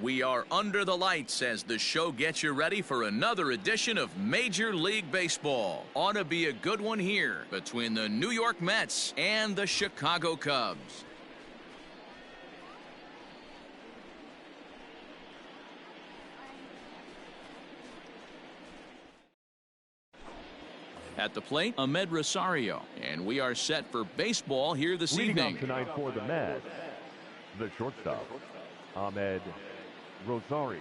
We are under the lights as the show gets you ready for another edition of Major League Baseball. Ought to be a good one here between the New York Mets and the Chicago Cubs. At the plate, Ahmed Rosario, and we are set for baseball here this evening. Leading off tonight for the Mets, the shortstop, Ahmed Rosario.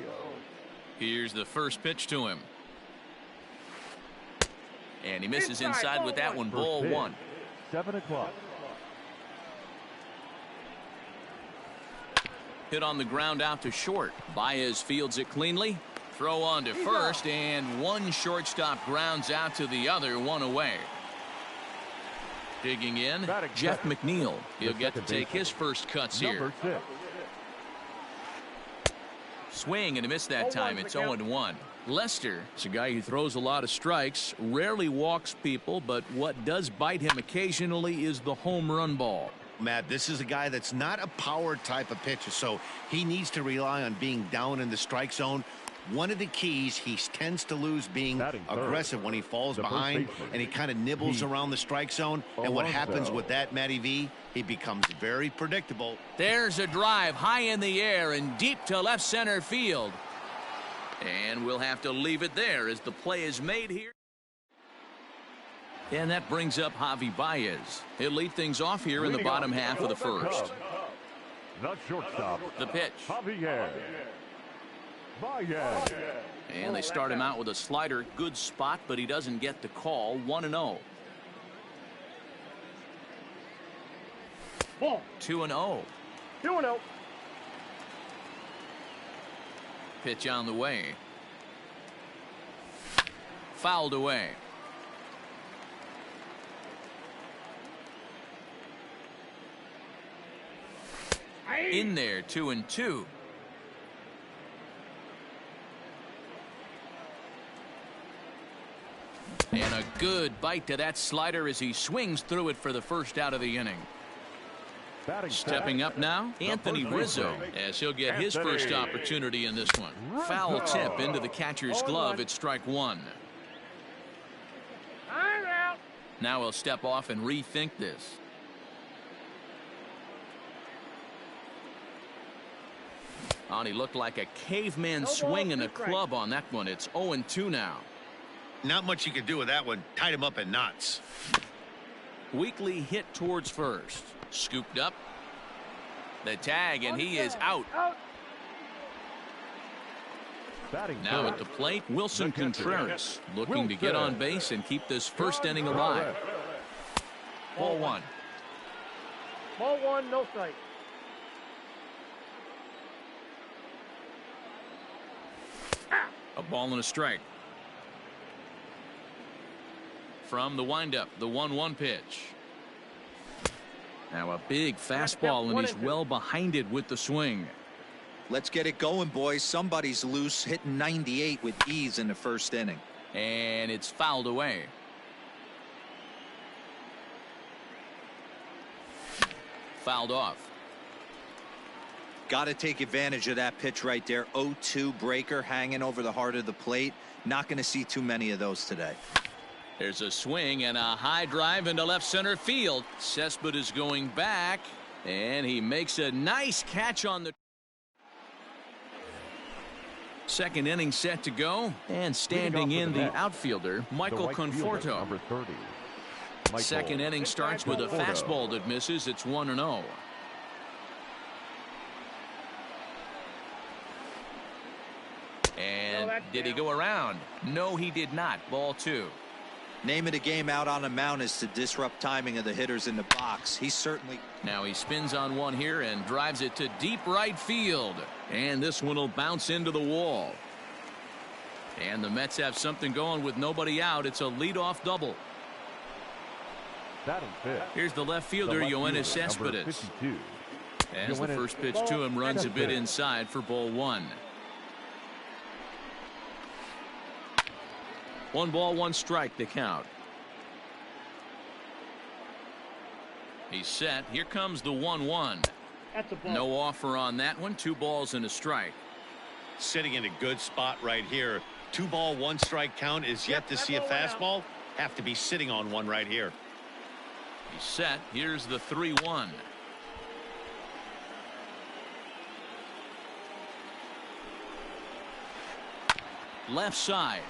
Here's the first pitch to him. And he misses inside with that one, ball one. 7 o'clock. Hit on the ground out to short. Baez fields it cleanly. Throw on to first, and one shortstop grounds out to the other, one away. Digging in, Jeff McNeil. He'll get to take his first cuts here. Swing and a miss that time. It's 0-1. Lester is a guy who throws a lot of strikes, rarely walks people, but what does bite him occasionally is the home run ball. Matt, this is a guy that's not a power type of pitcher, so he needs to rely on being down in the strike zone. One of the keys, he tends to lose being aggressive when he falls behind, and he kind of nibbles around the strike zone. And what happens with that, Matty V, he becomes very predictable. There's a drive high in the air and deep to left center field. And we'll have to leave it there as the play is made here. And that brings up Javi Baez. He'll lead things off here in the bottom half of the first. The shortstop, the pitch. Javier Baez. And they start him out with a slider. Good spot, but he doesn't get the call. 1-0. 2-0. 2-0. Pitch on the way. Fouled away. In there, 2-2. And a good bite to that slider as he swings through it for the first out of the inning. Stepping up now, Anthony Rizzo, as he'll get his first opportunity in this one. Foul tip into the catcher's glove at strike one. Now he'll step off and rethink this. He looked like a caveman swinging a club on that one. It's 0-2 now. Not much you can do with that one. Tied him up in knots. Weakly hit towards first. Scooped up. The tag, and he is out. Now at the plate, Wilson Contreras looking to get on base and keep this first inning alive. Ball one. Ball one, no strike. A ball and a strike. From the windup, the 1-1 pitch. Now a big fastball, and he's well behind it with the swing. Let's get it going, boys. Somebody's loose, hitting 98 with ease in the first inning. And it's fouled away. Fouled off. Got to take advantage of that pitch right there. 0-2 breaker hanging over the heart of the plate. Not going to see too many of those today. There's a swing and a high drive into left center field. Cespedes going back, and he makes a nice catch on the second inning set to go. And standing in the outfielder, Michael Conforto. Number 30. Second inning starts with a fastball that misses. It's 1-0. And did he go around? No, he did not. Ball two. Name of the game out on the mound is to disrupt timing of the hitters in the box. He certainly. Now he spins on one here and drives it to deep right field. And this one will bounce into the wall. And the Mets have something going with nobody out. It's a leadoff double. Here's the left fielder, Yoenis Cespedes. As the first pitch to him runs a bit inside for ball one. 1 ball, 1 strike to count. He's set. Here comes the 1-1. That's a ball. No offer on that one. 2 balls and a strike. Sitting in a good spot right here. 2-ball, 1-strike count is yet to see a fastball. Have to be sitting on one right here. He's set. Here's the 3-1. Left side.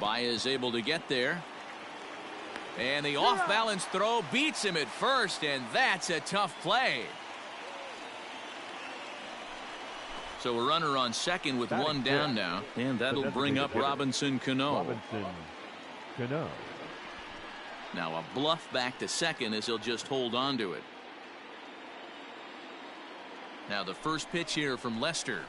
Baez able to get there. And the off-balance throw beats him at first, and that's a tough play. So a runner on second with one down now, and that'll bring up Robinson Cano. Now a bluff back to second as he'll just hold on to it. Now the first pitch here from Lester.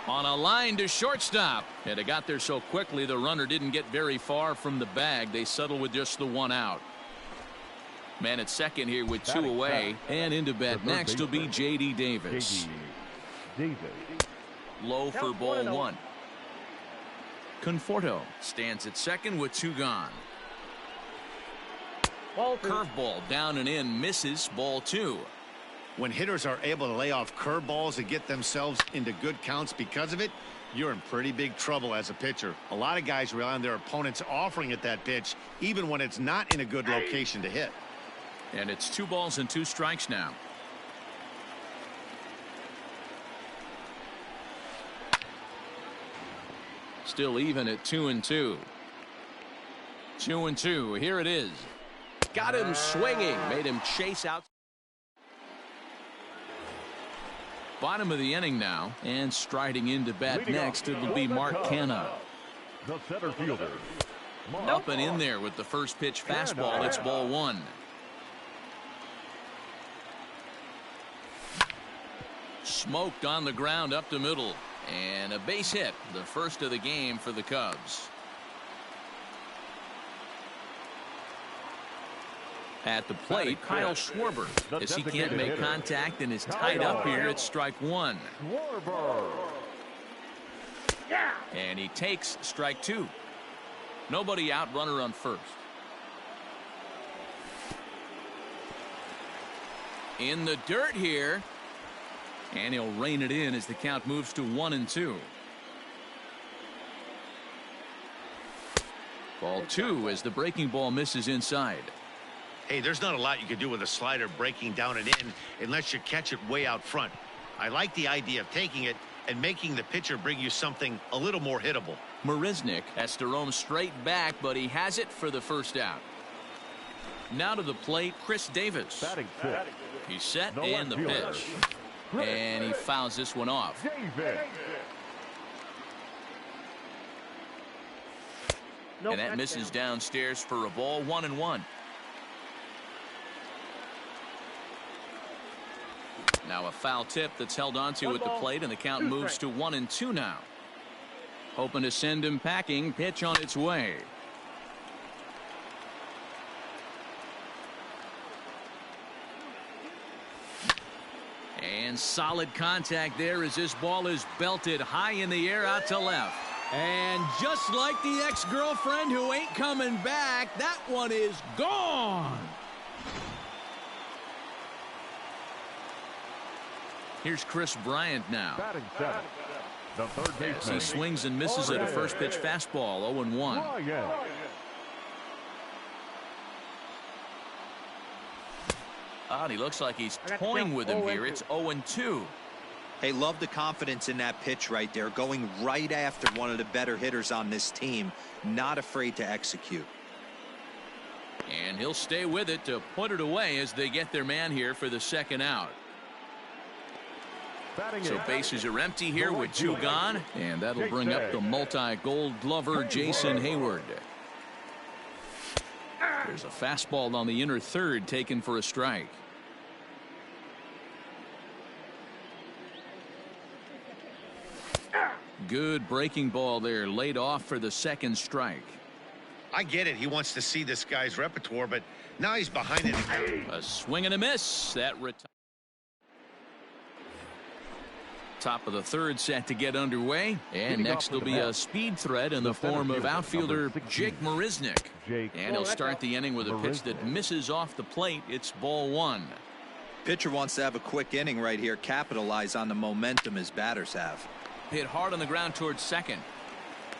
On a line to shortstop, and it got there so quickly the runner didn't get very far from the bag. They settle with just the one out. Man at second here with two away, and into bat next will be J.D. Davis. Low for ball one. Conforto stands at second with two gone. Curveball down and in, misses, ball two. When hitters are able to lay off curveballs and get themselves into good counts because of it, you're in pretty big trouble as a pitcher. A lot of guys rely on their opponents offering at that pitch, even when it's not in a good location to hit. And it's 2 balls and 2 strikes now. Still even at 2-2. 2-2. Here it is. Got him swinging. Made him chase out. Bottom of the inning now, and striding into bat next, it'll be Mark Canha. The center fielder. Up and in there with the first pitch fastball. It's ball one. Smoked on the ground up the middle, and a base hit, the first of the game for the Cubs. At the plate, Kyle Schwarber, as he can't make contact and is tied up here at strike one. And he takes strike two. Nobody out, runner on first. In the dirt here, and he'll rein it in as the count moves to 1-2. Ball two as the breaking ball misses inside. Hey, there's not a lot you can do with a slider breaking down and in unless you catch it way out front. I like the idea of taking it and making the pitcher bring you something a little more hittable. Marisnick has to roam straight back, but he has it for the first out. Now to the plate, Chris Davis. He's set and the pitch. And he fouls this one off. And that misses downstairs for a ball, 1-1. Now a foul tip that's held onto at the plate, and the count moves to 1-2 now. Hoping to send him packing. Pitch on its way. And solid contact there as this ball is belted high in the air out to left. And just like the ex-girlfriend who ain't coming back, that one is gone. Here's Chris Bryant now. The third baseman. As he swings and misses at a first pitch fastball, 0-1. And he looks like he's toying with him here. It's 0-2. Hey, love the confidence in that pitch right there, going right after one of the better hitters on this team, not afraid to execute. And he'll stay with it to put it away as they get their man here for the second out. So bases are empty here with two gone, and that'll bring up the multi-gold glover Jason Hayward. There's a fastball on the inner third taken for a strike. Good breaking ball there, laid off for the second strike. I get it. He wants to see this guy's repertoire, but now he's behind it again. A swing and a miss. That top of the third set to get underway, and next will be a speed threat in the form of outfielder Jake Marisnick, and he'll start the inning with a pitch that misses off the plate. It's ball one. Pitcher wants to have a quick inning right here, capitalize on the momentum his batters have. hit hard on the ground towards second.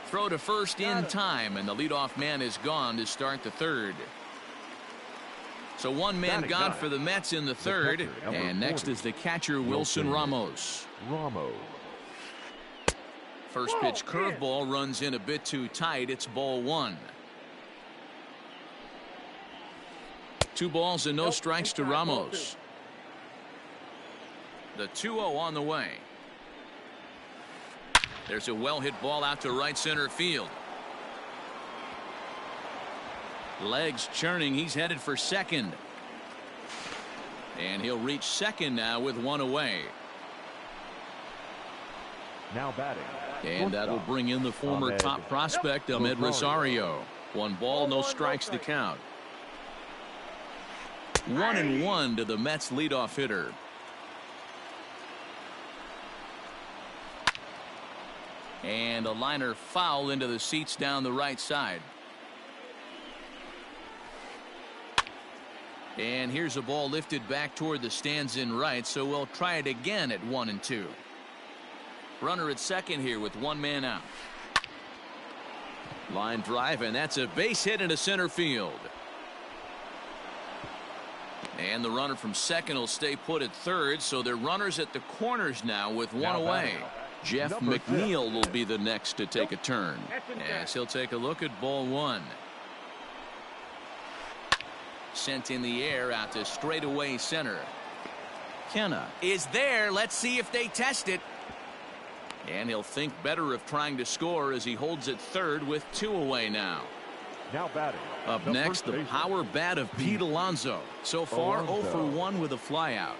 Throw to first in time, and the leadoff man is gone to start the third. So one man gone for the Mets in the third, and next is the catcher Wilson Ramos. First pitch curveball runs in a bit too tight. It's ball one. 2 balls and no strikes to Ramos. The 2-0 on the way. There's a well-hit ball out to right center field. Legs churning. He's headed for second. And he'll reach second now with 1 away. Now batting. And that'll bring in the former top prospect, Ahmed Rosario. 1 ball, no strikes to count. 1-1 to the Mets leadoff hitter. And a liner foul into the seats down the right side. And here's a ball lifted back toward the stands in right, so we'll try it again at 1-2. Runner at second here with 1 man out. Line drive, and that's a base hit into center field. And the runner from second will stay put at third, so they're runners at the corners now with 1 away. Jeff McNeil will be the next to take a turn, as he'll take a look at ball 1. Sent in the air out to straightaway center. Kenna is there. Let's see if they test it. And he'll think better of trying to score as he holds it third with 2 away now. Now batting. Up next, the power bat of Pete Alonso. So far, 0 for 1 with a flyout.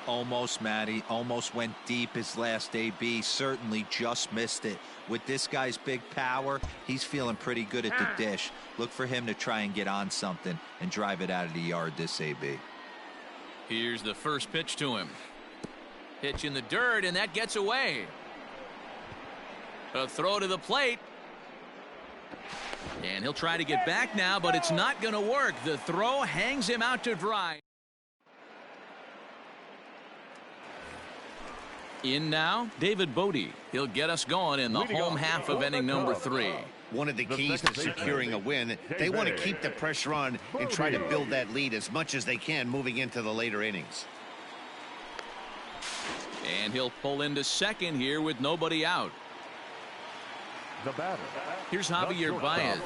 Almost, Matty. Almost went deep his last AB. Certainly just missed it. With this guy's big power, he's feeling pretty good at the dish. Look for him to try and get on something and drive it out of the yard this AB. Here's the first pitch to him. Pitch in the dirt, and that gets away. A throw to the plate. And he'll try to get back now, but it's not going to work. The throw hangs him out to dry. In now, David Bodie. He'll get us going in the home half of inning number 3. One of the keys to securing a win, they want to keep the pressure on and try to build that lead as much as they can moving into the later innings. And he'll pull into second here with nobody out. The batter. Here's Javier Baez.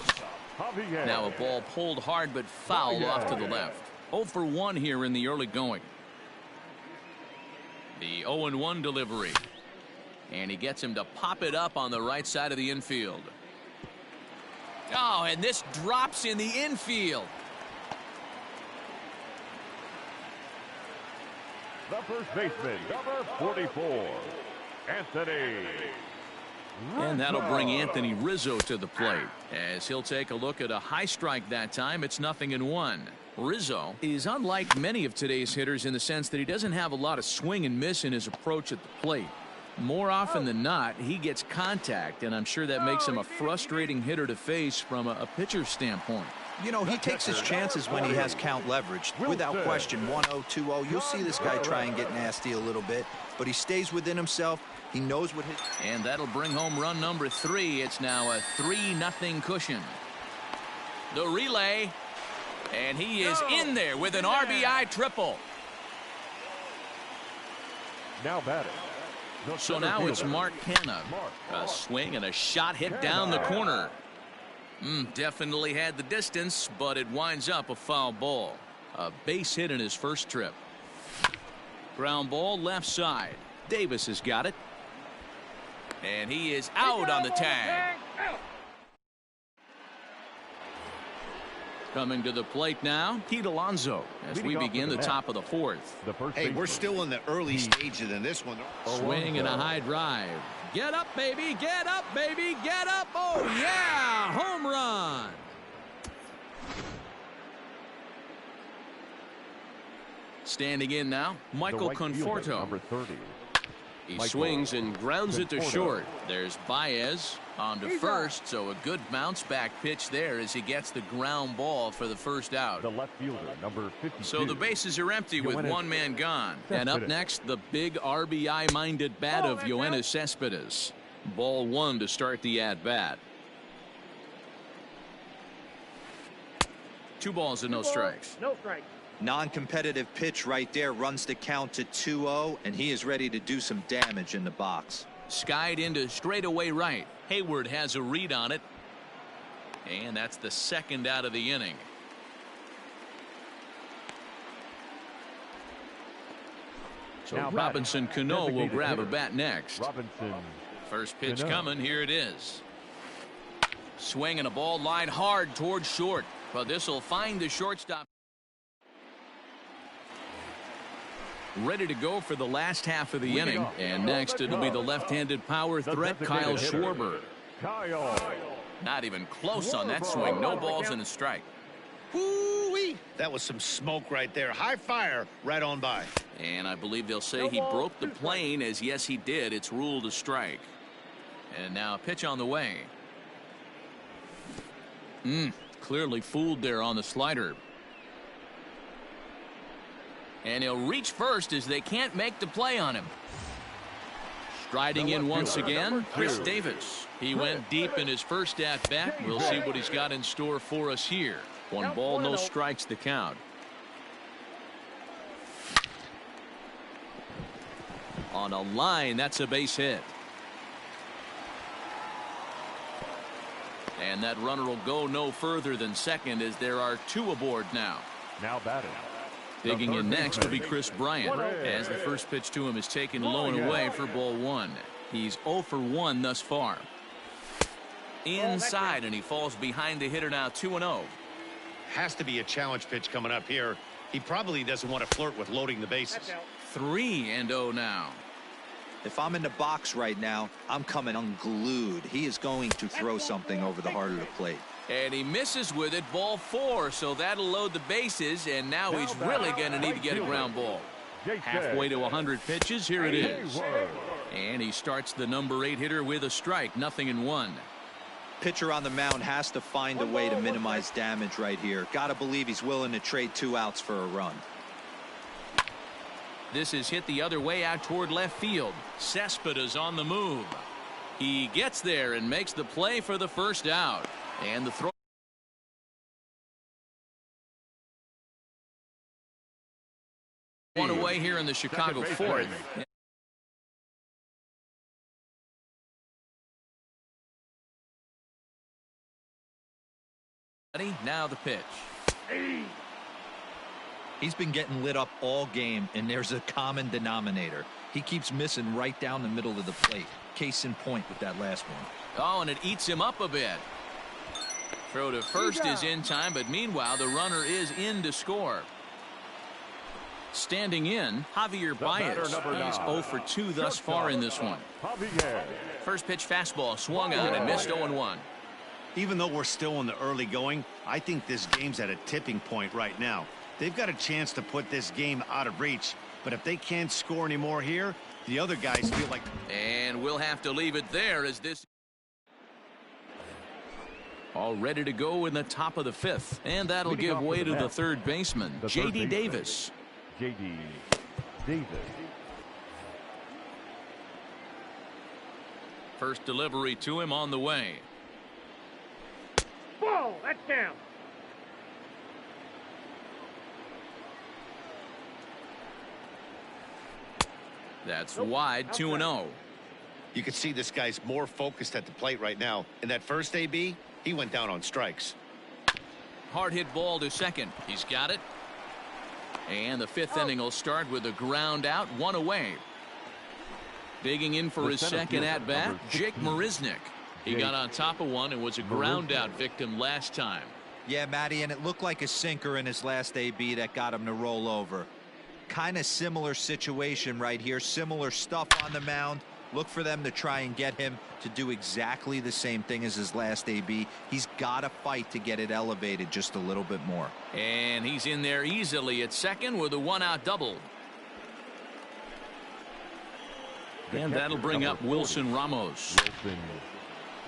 Now a ball pulled hard but fouled off to the left. 0 for 1 here in the early going. The 0-1 delivery. And he gets him to pop it up on the right side of the infield. Oh, and this drops in the infield. The first baseman, number 44, Anthony. And that'll bring Anthony Rizzo to the plate, as he'll take a look at a high strike that time. It's 0-1. Rizzo is unlike many of today's hitters in the sense that he doesn't have a lot of swing and miss in his approach at the plate. More often than not, he gets contact, and I'm sure that makes him a frustrating hitter to face from a pitcher's standpoint. You know, he takes his chances when he has count leverage. Without question, 1-0, 2-0. You'll see this guy try and get nasty a little bit, but he stays within himself. He knows what his... And that'll bring home run number 3. It's now a 3-0 cushion. The relay, and he is in there with an RBI triple. Now batting. So now it's Mark Canha. A swing and a shot hit down the corner. Definitely had the distance, but it winds up a foul ball. A base hit in his first trip. Ground ball left side. Davis has got it. And he is out on the tag. Coming to the plate now, Pete Alonso, as we begin the top of the 4th. Hey, we're still in the early stages in this one. Swing and a high drive. Get up, baby. Get up, baby. Get up. Oh, yeah. Home run. Standing in now, Michael Conforto. Number 30. He swings and grounds it to short. There's Baez. On to first, so a good bounce back pitch there as he gets the ground ball for the first out. The left fielder, number 52. So the bases are empty with one man gone. And up next, the big RBI-minded bat of Yoenis Cespedes. Ball one to start the at-bat. 2 balls and no strikes. No strikes. Non-competitive pitch right there, runs the count to 2-0, and he is ready to do some damage in the box. Skied into straightaway right. Hayward has a read on it. And that's the second out of the inning. So now Robinson Cano will grab a bat next. Robinson. First pitch Cano. coming. Here it is. Swinging a ball line hard towards short. But this will find the shortstop. Ready to go for the last half of the inning. And next it'll be the left-handed power threat, Kyle Schwarber. Not even close on that swing. No balls and a strike. Woo-wee. That was some smoke right there. High fire right on by. And I believe they'll say he broke the plane, as yes he did. It's ruled a strike. And now a pitch on the way. Clearly fooled there on the slider. And he'll reach first as they can't make the play on him. Striding in once again, Chris Davis. He went deep in his first at-bat. We'll see what he's got in store for us here. 1 ball, no strikes the count. On a line, that's a base hit. And that runner will go no further than second as there are 2 aboard now. Now batting. Digging in next will be Chris Bryant as the first pitch to him is taken low and away for ball 1. He's 0 for 1 thus far. Inside, and he falls behind the hitter now 2-0. Has to be a challenge pitch coming up here. He probably doesn't want to flirt with loading the bases. 3-0 now. If I'm in the box right now, I'm coming unglued. He is going to throw something over the heart of the plate. And he misses with it, ball 4, so that'll load the bases, and now he's really going to need to get a ground ball. Halfway to 100 pitches, here it is. And he starts the number 8 hitter with a strike, 0-1. Pitcher on the mound has to find a way to minimize damage right here. Gotta believe he's willing to trade 2 outs for a run. This is hit the other way out toward left field. Cespedes on the move. He gets there and makes the play for the first out. And the throw. One away here in the Chicago 4th. Now the pitch. He's been getting lit up all game, and there's a common denominator. He keeps missing right down the middle of the plate. Case in point with that last one. Oh, and it eats him up a bit. Throw to first is in time, but meanwhile the runner is in to score. Standing in, Javier Baez. He's 0 for 2 thus far in this one. First pitch fastball swung on and missed 0-1. Even though we're still in the early going, I think this game's at a tipping point right now. They've got a chance to put this game out of reach, but if they can't score anymore here, the other guys feel like. And we'll have to leave it there as this. All ready to go in the top of the 5th, and that'll give way to the third baseman, J.D. Davis. J.D. Davis. First delivery to him on the way. Ball, that's down. That's wide, 2-0. You can see this guy's more focused at the plate right now. In that first AB, he went down on strikes. Hard hit ball to second. He's got it. And the 5th inning will start with a ground out, 1 away. Digging in for his second at bat, Jake Marisnick. He got on top of one and was a ground out victim last time. Yeah, Matty, and it looked like a sinker in his last AB that got him to roll over. Kind of similar situation right here. Similar stuff on the mound. Look for them to try and get him to do exactly the same thing as his last AB. He's got to fight to get it elevated just a little bit more. And he's in there easily at second with a 1-out double. And that'll bring up Wilson Ramos.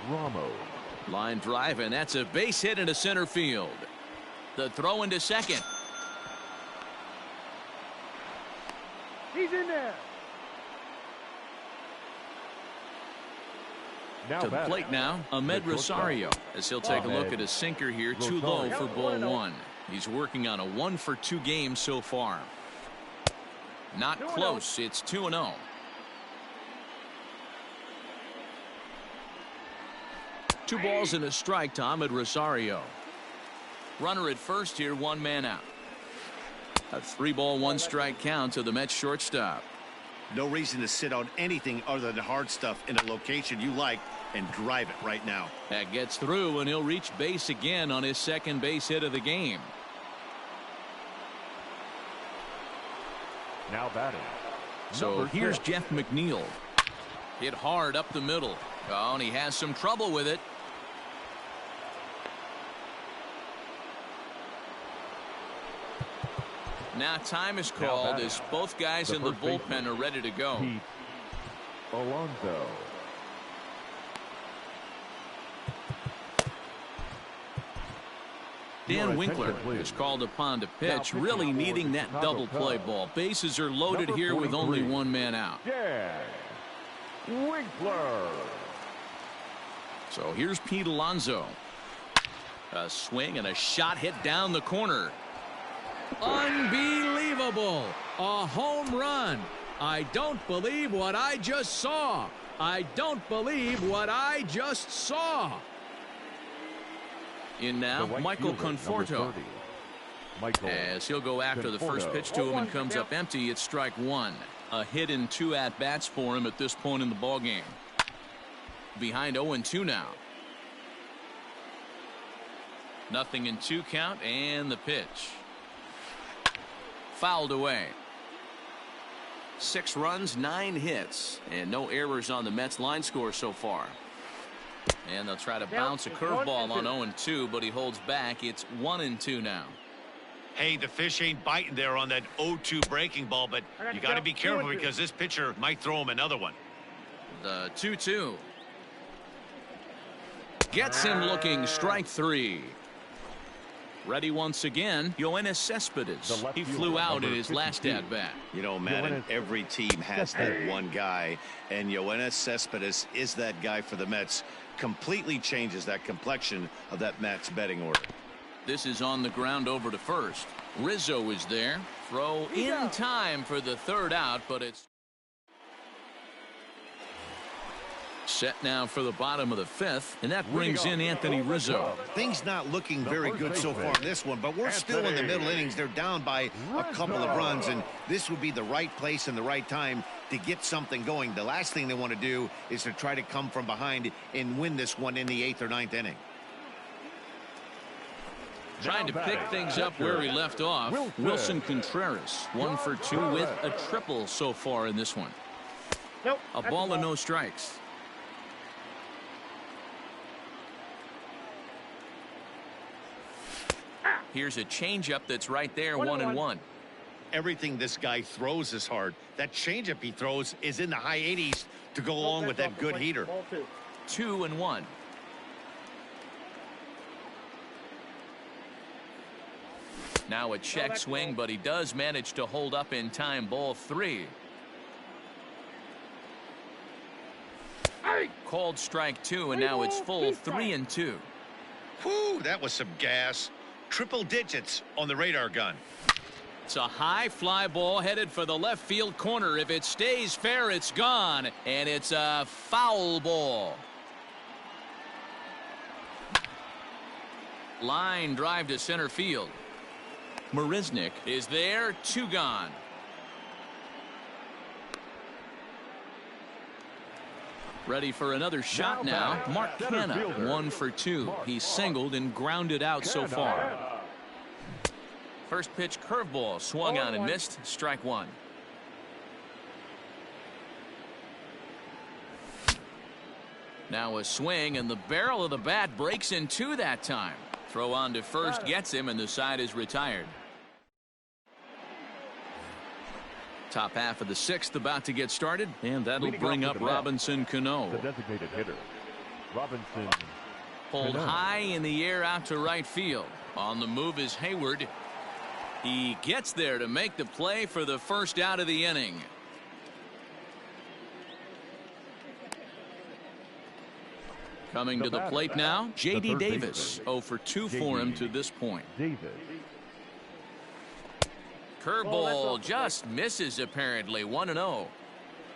Ramos. Line drive, and that's a base hit into center field. The throw into second. He's in there. To the plate now, Ahmed Rosario, as he'll take a look at a sinker here, too low for ball one. He's working on a 1-for-2 game so far. Not close. It's 2-0. Two balls and a strike to Ahmed Rosario. Runner at first here, one man out. A 3-ball, 1-strike count to the Mets shortstop. No reason to sit on anything other than hard stuff in a location you like and drive it right now. That gets through, and he'll reach base again on his second base hit of the game. Now batting. So here's Jeff McNeil. Hit hard up the middle. Oh, and he has some trouble with it. Now time is called as both guys in the bullpen are ready to go. Alonso. Dan Winkler is called upon to pitch, really needing that double play ball. Bases are loaded here with only one man out. Dan Winkler. So here's Pete Alonso. A swing and a shot hit down the corner. Unbelievable. A home run. I don't believe what I just saw. I don't believe what I just saw. In now, Michael Conforto. As he'll go after the first pitch to him and comes up empty, it's strike one. A hit in 2 at-bats for him at this point in the ballgame. Behind 0-2 now. Nothing in 2 count, and the pitch. Fouled away. 6 runs, 9 hits, and no errors on the Mets line score so far. And they'll try to bounce a curveball on 0-2, but he holds back. It's 1-2 now. Hey, the fish ain't biting there on that 0-2 breaking ball, but you got to be careful because this pitcher might throw him another one. The 2-2. Gets him looking, strike 3. Ready once again, Yoenis Cespedes. He flew out in his last at-bat. You know, Madden, every team has that one guy, and Yoenis Cespedes is that guy for the Mets. Completely changes that complexion of that Mets betting order. This is on the ground over to first. Rizzo is there. Throw in time for the 3rd out, but it's set now for the bottom of the 5th, and that brings in Anthony Rizzo. Things not looking very good so far in this one, but we're still in the middle innings. They're down by a couple of runs, and this would be the right place and the right time to get something going. The last thing they want to do is to try to come from behind and win this one in the 8th or 9th inning. Trying to pick things up where he left off. Wilson Contreras, 1 for 2 with a triple so far in this one. A ball and no strikes. Here's a changeup that's right there, 1-1. Everything this guy throws is hard. That changeup he throws is in the high 80s to go along with that good heater. 2-1. Now a check swing, but he does manage to hold up in time. Ball 3. Called strike 2, and now it's full 3-2. Whew, that was some gas. Triple digits on the radar gun. It's a high fly ball headed for the left field corner. If it stays fair, it's gone, and it's a foul ball. Line drive to center field. Marisnik is there, 2 gone. Ready for another shot now. Mark Canha, 1 for 2. He's singled and grounded out so far. First pitch curveball swung on and missed. Strike 1. Now a swing, and the barrel of the bat breaks in 2 that time. Throw on to first gets him, and the side is retired. Top half of the 6th about to get started, and that'll bring up Robinson Cano. The designated hitter, Robinson. Pulled high in the air out to right field. On the move is Hayward. He gets there to make the play for the first out of the inning. Coming to the plate now, J.D. Davis. 0 for 2 for him to this point. Curveball just misses apparently. 1-0.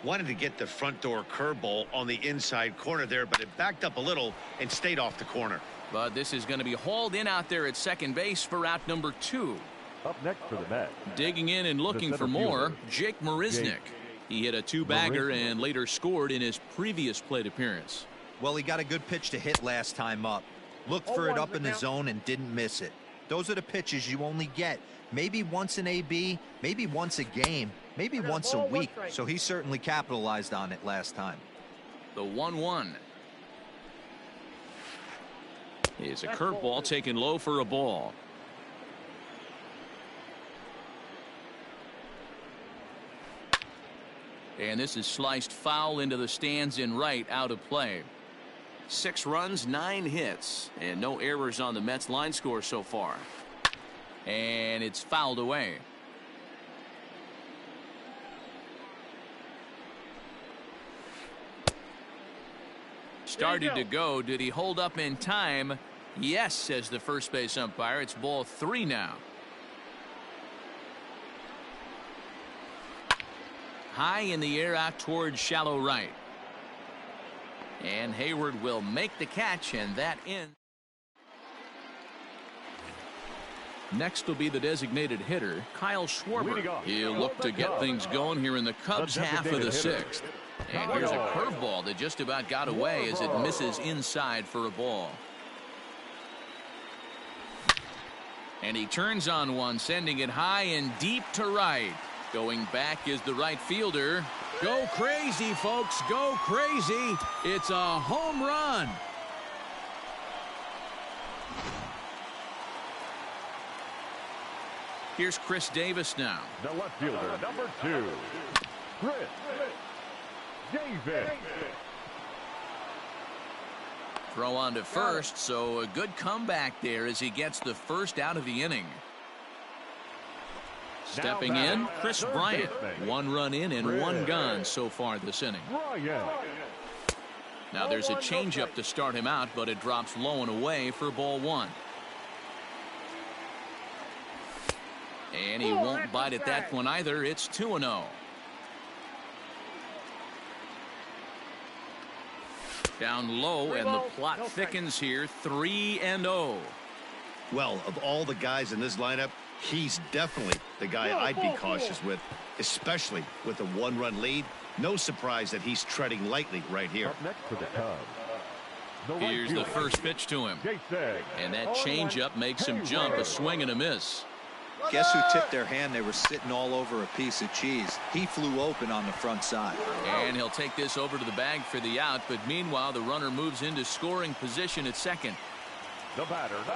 Wanted to get the front door curveball on the inside corner there, but it backed up a little and stayed off the corner. But this is going to be hauled in out there at second base for out number 2. Up next for the Mets. Digging in and looking for more, Jake Marisnick. He hit a 2-bagger and later scored in his previous plate appearance. Well, he got a good pitch to hit last time up. Looked for it up in the zone and didn't miss it. Those are the pitches you only get maybe once in AB, maybe once a game, maybe once a week. So he certainly capitalized on it last time. The 1-1 is a curveball taken low for a ball. And this is sliced foul into the stands in right, out of play. 6 runs, 9 hits, and no errors on the Mets line score so far. And it's fouled away. Started to go. Did he hold up in time? Yes, says the first base umpire. It's ball 3 now. High in the air out towards shallow right. And Hayward will make the catch, and that ends. Next will be the designated hitter, Kyle Schwarber. He'll look to get things going here in the Cubs' half of the 6th. And here's a curveball that just about got away as it misses inside for a ball. And he turns on one, sending it high and deep to right. Going back is the right fielder. Go crazy, folks. Go crazy. It's a home run. Here's Chris Davis now. The left fielder, number 2, Chris Davis. Throw on to first, so a good comeback there as he gets the first out of the inning. Stepping in, Chris Bryant. 1 run in and 1 gone so far this inning. Now there's a changeup to start him out, but it drops low and away for ball 1. And he won't bite at that one either. It's 2-0. Down low, and the plot thickens here. 3-0. Well, of all the guys in this lineup, he's definitely the guy I'd be cautious with, especially with a 1-run lead. No surprise that he's treading lightly right here. Up next for the Cubs. Here's the first pitch to him. And that changeup makes him jump. A swing and a miss. Guess who tipped their hand? They were sitting all over a piece of cheese. He flew open on the front side. And he'll take this over to the bag for the out. But meanwhile, the runner moves into scoring position at second.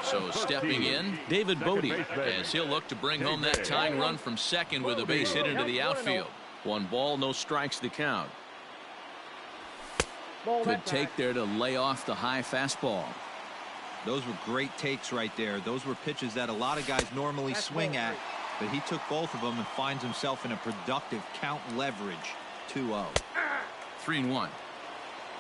So stepping in, David Bodie, as he'll look to bring home that tying run from second with a base hit into the outfield. 1 ball, no strikes the count. Good take there to lay off the high fastball. Those were great takes right there. Those were pitches that a lot of guys normally swing at, but he took both of them and finds himself in a productive count leverage. 2-0. 3-1.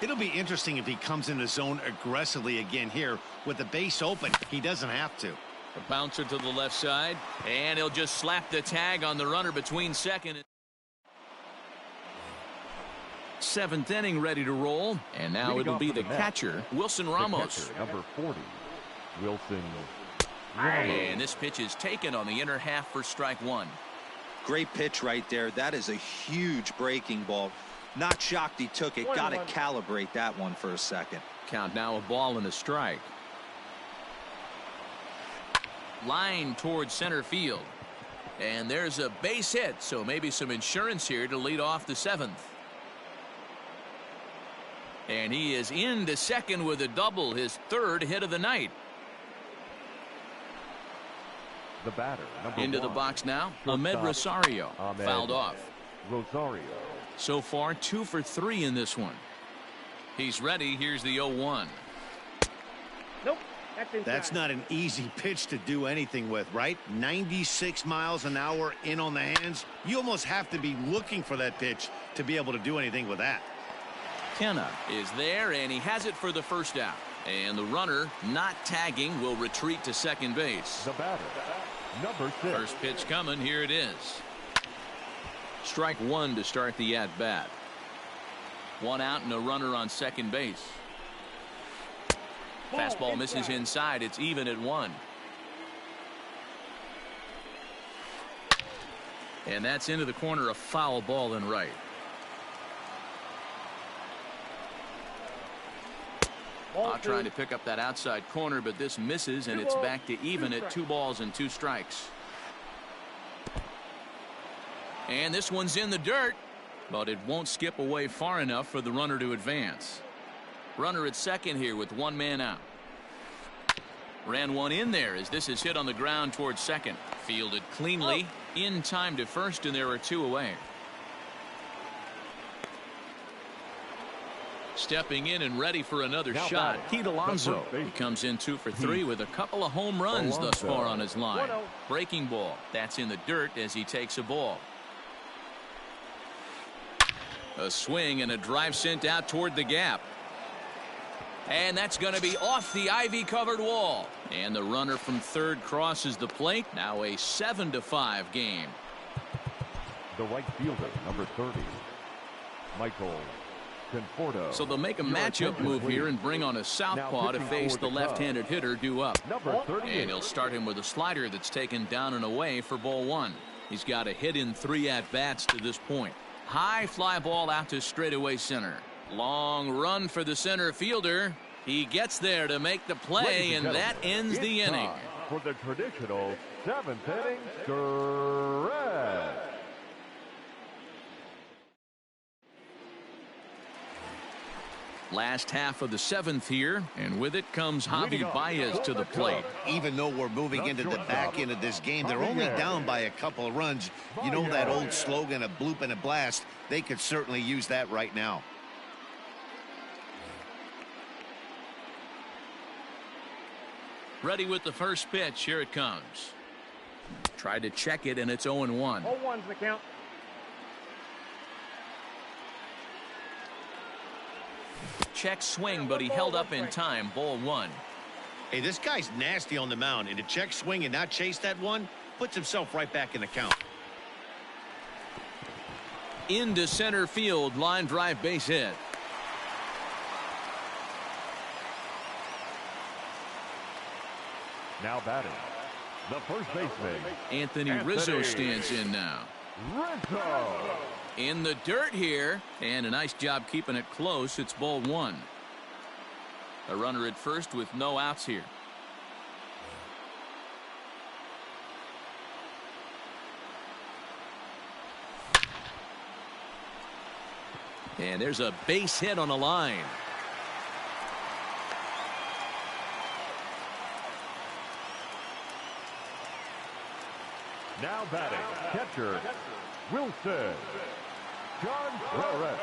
It'll be interesting if he comes in the zone aggressively again here with the base open. He doesn't have to. A bouncer to the left side, and he'll just slap the tag on the runner between second and 7th inning, ready to roll. And now it'll be the catcher, Wilson Ramos. Number 40, Wilson Ramos. And this pitch is taken on the inner half for strike 1. Great pitch right there. That is a huge breaking ball. Not shocked he took it. Got to calibrate that one for a second. Count now, a ball and a strike. Line towards center field. And there's a base hit, so maybe some insurance here to lead off the 7th. And he is into second with a double, his 3rd hit of the night. The batter, into the box now, Ahmed Rosario. Fouled off. Rosario. So far 2 for 3 in this one. He's ready. Here's the 0-1. Nope. That's inside. That's not an easy pitch to do anything with, right? 96 miles an hour in on the hands. You almost have to be looking for that pitch to be able to do anything with that. Kenna is there, and he has it for the first out. And the runner, not tagging, will retreat to second base. The batter, number 6. First pitch coming. Here it is. Strike one to start the at-bat. One out and a runner on second base. Fastball misses inside. It's even at 1. And that's into the corner, a foul ball in right. Trying to pick up that outside corner, but this misses, and it's back to even at 2 balls and 2 strikes. And this one's in the dirt, but it won't skip away far enough for the runner to advance. Runner at second here with 1 man out. Ran one in there as this is hit on the ground towards second. Fielded cleanly, in time to first, and there are 2 away. Stepping in and ready for another shot, Pete Alonso. He comes in 2 for 3 with a couple of home runs thus far on his line. Breaking ball. That's in the dirt as he takes a ball. A swing and a drive sent out toward the gap. And that's going to be off the ivy-covered wall. And the runner from third crosses the plate. Now a 7-5 game. The right fielder, number 30, Michael. So they'll make a matchup move here and bring on a southpaw to face the left-handed hitter due up. And he'll start him with a slider that's taken down and away for ball 1. He's got a hit in 3 at-bats to this point. High fly ball out to straightaway center. Long run for the center fielder. He gets there to make the play, and that ends the inning. For the traditional 7th inning stretch. Last half of the 7th here, and with it comes Javi Baez to the plate. Even though we're moving into the back end of this game, they're only down by a couple of runs. You know that old slogan, a bloop and a blast. They could certainly use that right now. Ready with the first pitch. Here it comes. Tried to check it, and it's 0-1. 0-1's the count. Check swing, but he held up in time. Ball 1. Hey, this guy's nasty on the mound, and to check swing and not chase that one puts himself right back in the count. Into center field, line drive base hit. Now batting, the first baseman, Anthony Rizzo stands in now. Rizzo. In the dirt here, and a nice job keeping it close. It's ball 1. A runner at first with no outs here. And there's a base hit on a line. Now batting, catcher, Wilson. John Flores.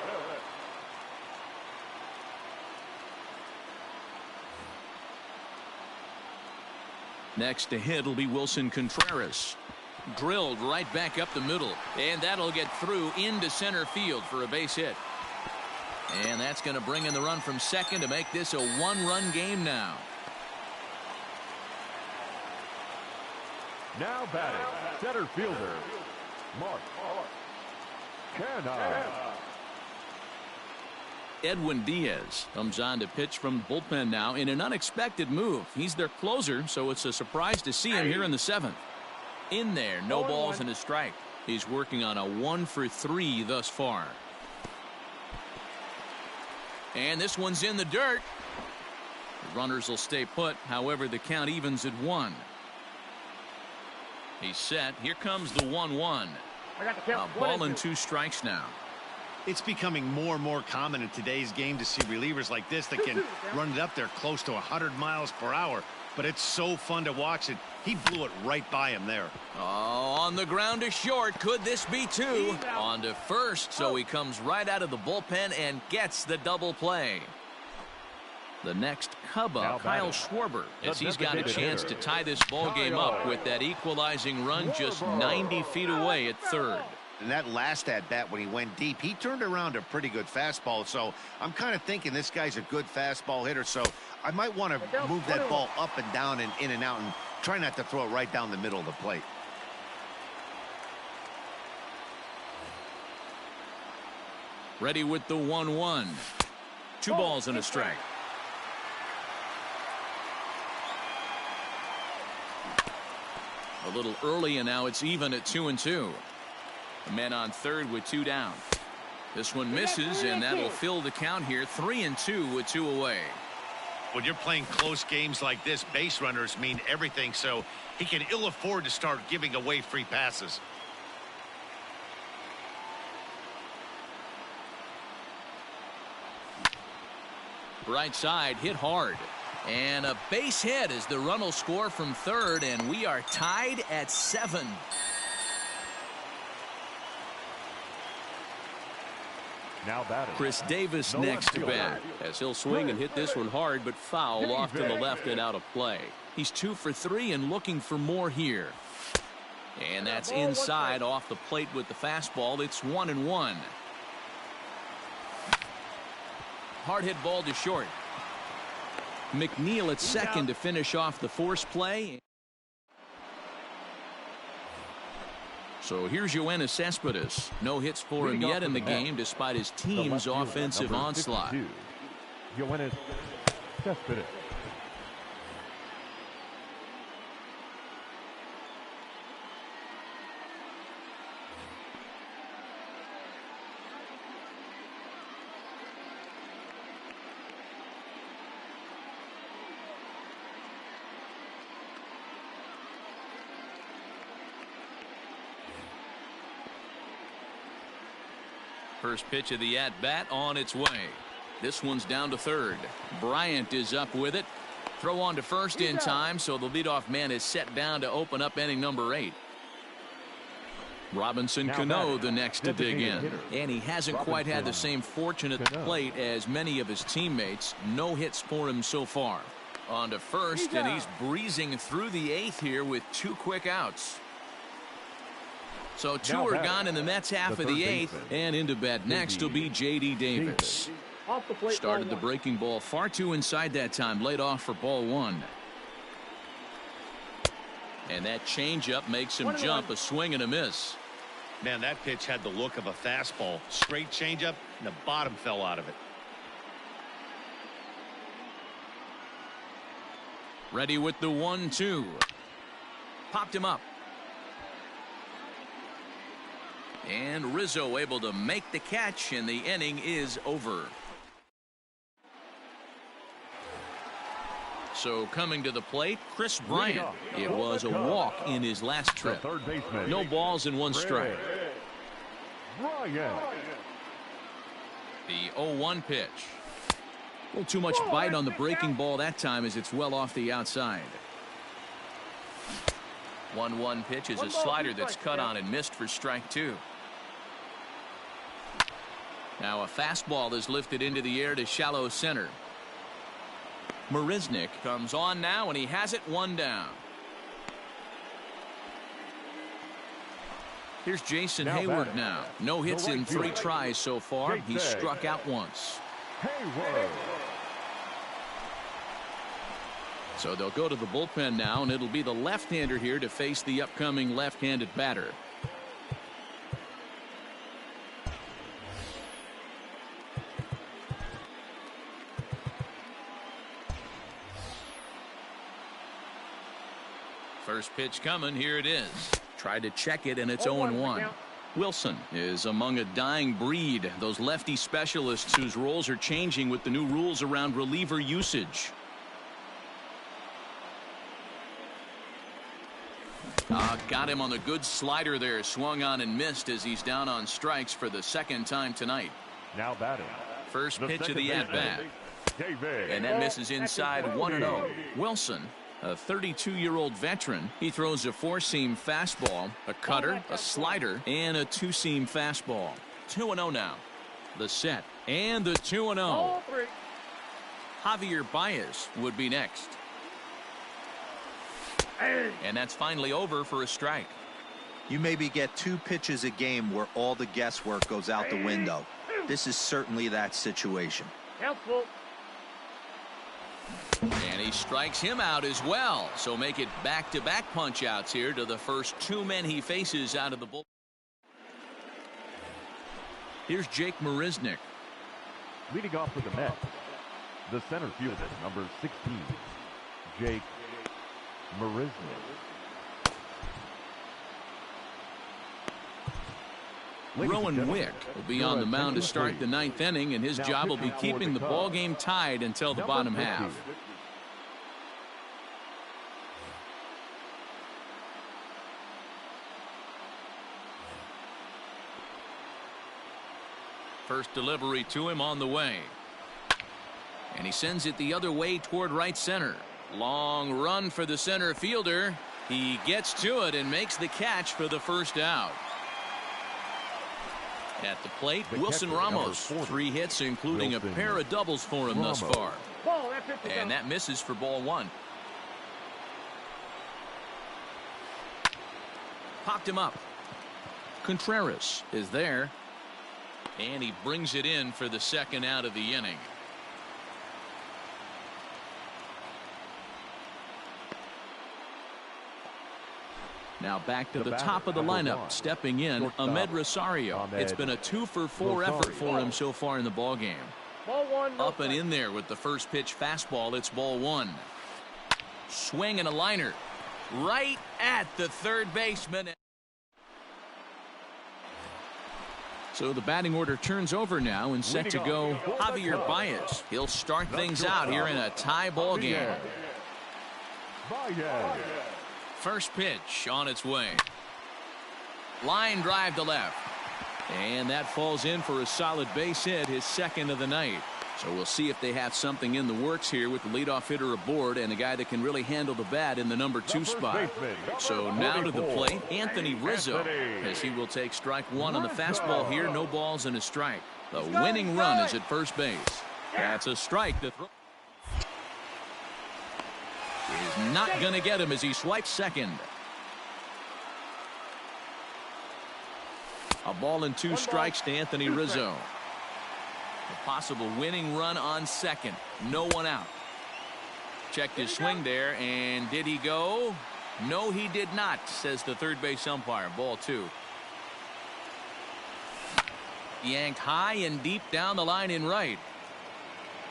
Next to hit will be Wilson Contreras. Drilled right back up the middle, and that'll get through into center field for a base hit. And that's going to bring in the run from second to make this a 1-run game now. Now batting, center fielder, Mark Canna. Edwin Diaz comes on to pitch from the bullpen now in an unexpected move. He's their closer, so it's a surprise to see him here in the 7th. In there, no balls and a strike. He's working on a 1 for 3 thus far. And this one's in the dirt. The runners will stay put. However, the count evens at 1. He's set. Here comes the 1-1. A ball and 2 strikes now. It's becoming more and more common in today's game to see relievers like this that can run it up there close to 100 miles per hour. But it's so fun to watch it. He blew it right by him there. Oh, on the ground to short. Could this be 2? On to first, so he comes right out of the bullpen and gets the double play. The next Cub up, Kyle Schwarber, as he's got a chance to tie this ball game up with that equalizing run just 90 feet away at third. And that last at-bat when he went deep, he turned around a pretty good fastball. So I'm kind of thinking this guy's a good fastball hitter. So I might want to move that ball up and down and in and out and try not to throw it right down the middle of the plate. Ready with the 1-1. 2 balls and a strike. A little early, and now it's even at 2-2. The man on third with 2 down. This one misses, and that'll fill the count here. 3-2 with 2 away. When you're playing close games like this, base runners mean everything, so he can ill afford to start giving away free passes. Right side hit hard. And a base hit as the run will score from third, and we are tied at 7. Now batting. Chris Davis next to bat, as he'll swing and hit this one hard, but foul off to the left and out of play. He's 2 for 3 and looking for more here. And that's inside off the plate with the fastball. It's 1-1. Hard hit ball to short. McNeil at second to finish off the force play. So here's Yoenis Cespedes. No hits for him yet in the game despite his team's offensive onslaught. Yoenis Cespedes. First pitch of the at-bat on its way. This one's down to third. Bryant is up with it. Throw on to first in time, so the leadoff man is set down to open up inning number 8. Robinson Cano the next to dig in. And he hasn't quite had the same fortune at the plate as many of his teammates. No hits for him so far. On to first, and he's breezing through the 8th here with 2 quick outs. So 2 are gone in the Mets half of the 8th, and into bat next will be J.D. Davis. Started the breaking ball far too inside that time, laid off for ball 1. And that changeup makes him jump, a swing and a miss. Man, that pitch had the look of a fastball. Straight changeup, and the bottom fell out of it. Ready with the 1-2. Popped him up. And Rizzo able to make the catch, and the inning is over. So coming to the plate, Chris Bryant. It was a walk in his last trip. No balls and 1 strike. The 0-1 pitch. A little too much bite on the breaking ball that time as it's well off the outside. 1-1 pitch is a slider that's cut on and missed for strike 2. Now a fastball is lifted into the air to shallow center. Marisnick comes on now, and he has it 1 down. Here's Jason Hayward now. No hits in 3 tries so far. He's struck out once. So they'll go to the bullpen now, and it'll be the left-hander here to face the upcoming left-handed batter. First pitch coming. Here it is. Tried to check it, and it's 0-1. Wilson is among a dying breed. Those lefty specialists whose roles are changing with the new rules around reliever usage. Got him on the good slider there. Swung on and missed as he's down on strikes for the 2nd time tonight. Now batting. First pitch of the at-bat. And that misses inside 1-0. Wilson, a 32-year-old veteran. He throws a 4-seam fastball, a cutter, a slider, and a 2-seam fastball. 2-0 now. The set and the 2-0. Javier Baez would be next. And that's finally over for a strike. You maybe get 2 pitches a game where all the guesswork goes out the window. This is certainly that situation. Helpful. And he strikes him out as well. So make it back-to-back punch-outs here to the first 2 men he faces out of the bullpen. Here's Jake Marisnick. Leading off for the Mets, the center fielder, number 16, Jake Marisnick. Rowan Wick will be on the mound to start the 9th inning, and his job will be keeping the ball game tied until the bottom half. First delivery to him on the way. And he sends it the other way toward right center. Long run for the center fielder. He gets to it and makes the catch for the first out. At the plate, Wilson Ramos. 3 hits, including a pair of doubles for him thus far. And that misses for ball 1. Popped him up. Contreras is there. And he brings it in for the second out of the inning. Now back to the top of the lineup. Stepping in, Ahmed Rosario. It's been a 2-for-4 effort for him so far in the ballgame. Ball 1. Up and in there with the first pitch fastball. It's ball 1. Swing and a liner. Right at the third baseman. So the batting order turns over now, and set to go Javier Baez. He'll start things out here in a tie ball game. First pitch on its way. Line drive to left. And that falls in for a solid base hit, his second of the night. So we'll see if they have something in the works here with the leadoff hitter aboard and a guy that can really handle the bat in the number 2 spot. So now to the plate, Anthony Rizzo, as he will take strike 1 on the fastball here. No balls and a strike. The winning run is at first base. That's a strike. The throw is not going to get him as he swipes second. A ball and 2 strikes to Anthony Rizzo. A possible winning run on second. No one out. Checked his swing there, and did he go? No, he did not, says the third base umpire. Ball 2. Yanked high and deep down the line in right.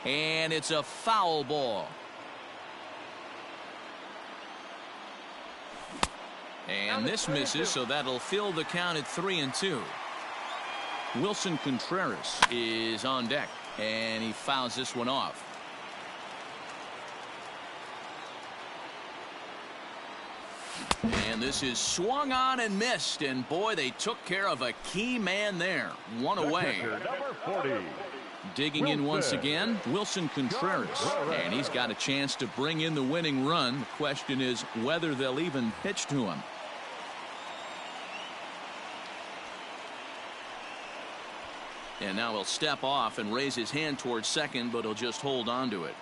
And it's a foul ball. And this misses, so that'll fill the count at 3-2. Wilson Contreras is on deck, and he fouls this one off. And this is swung on and missed, and boy, they took care of a key man there. 1 away. Digging in once again, Wilson Contreras, and he's got a chance to bring in the winning run. The question is whether they'll even pitch to him. And now he'll step off and raise his hand towards second, but he'll just hold on to it.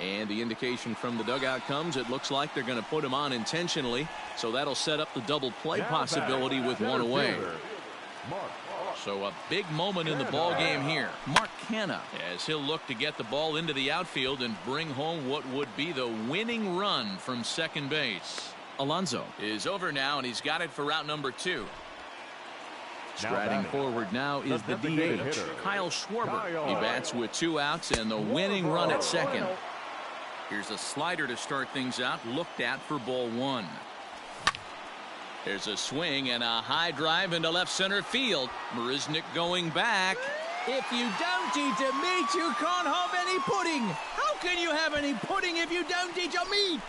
And the indication from the dugout comes, it looks like they're going to put him on intentionally. So that'll set up the double play possibility with 1 away. So a big moment in the ball game here. Mark Canha, as he'll look to get the ball into the outfield and bring home what would be the winning run from second base. Alonso is over now, and he's got it for route number 2. Striding forward now is the DH, Kyle Schwarber. He bats with 2 outs and the winning run at second. Here's a slider to start things out, looked at for ball 1. There's a swing and a high drive into left center field. Marisnick going back. If you don't eat a meat, you can't have any pudding. How can you have any pudding if you don't eat your meat?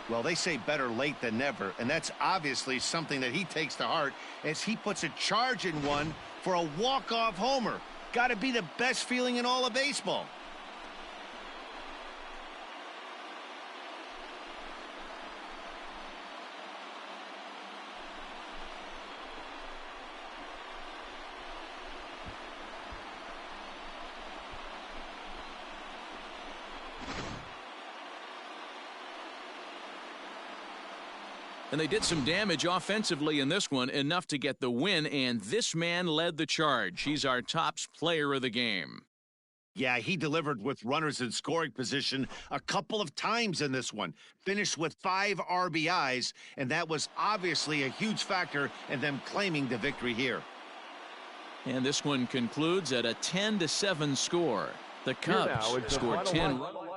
Well, they say better late than never, and that's obviously something that he takes to heart as he puts a charge in one for a walk-off homer. Got to be the best feeling in all of baseball. And they did some damage offensively in this one, enough to get the win, and this man led the charge. He's our top player of the game. Yeah, he delivered with runners in scoring position a couple of times in this one. Finished with 5 RBIs, and that was obviously a huge factor in them claiming the victory here. And this one concludes at a 10-7 score. The Cubs scored 10 runs.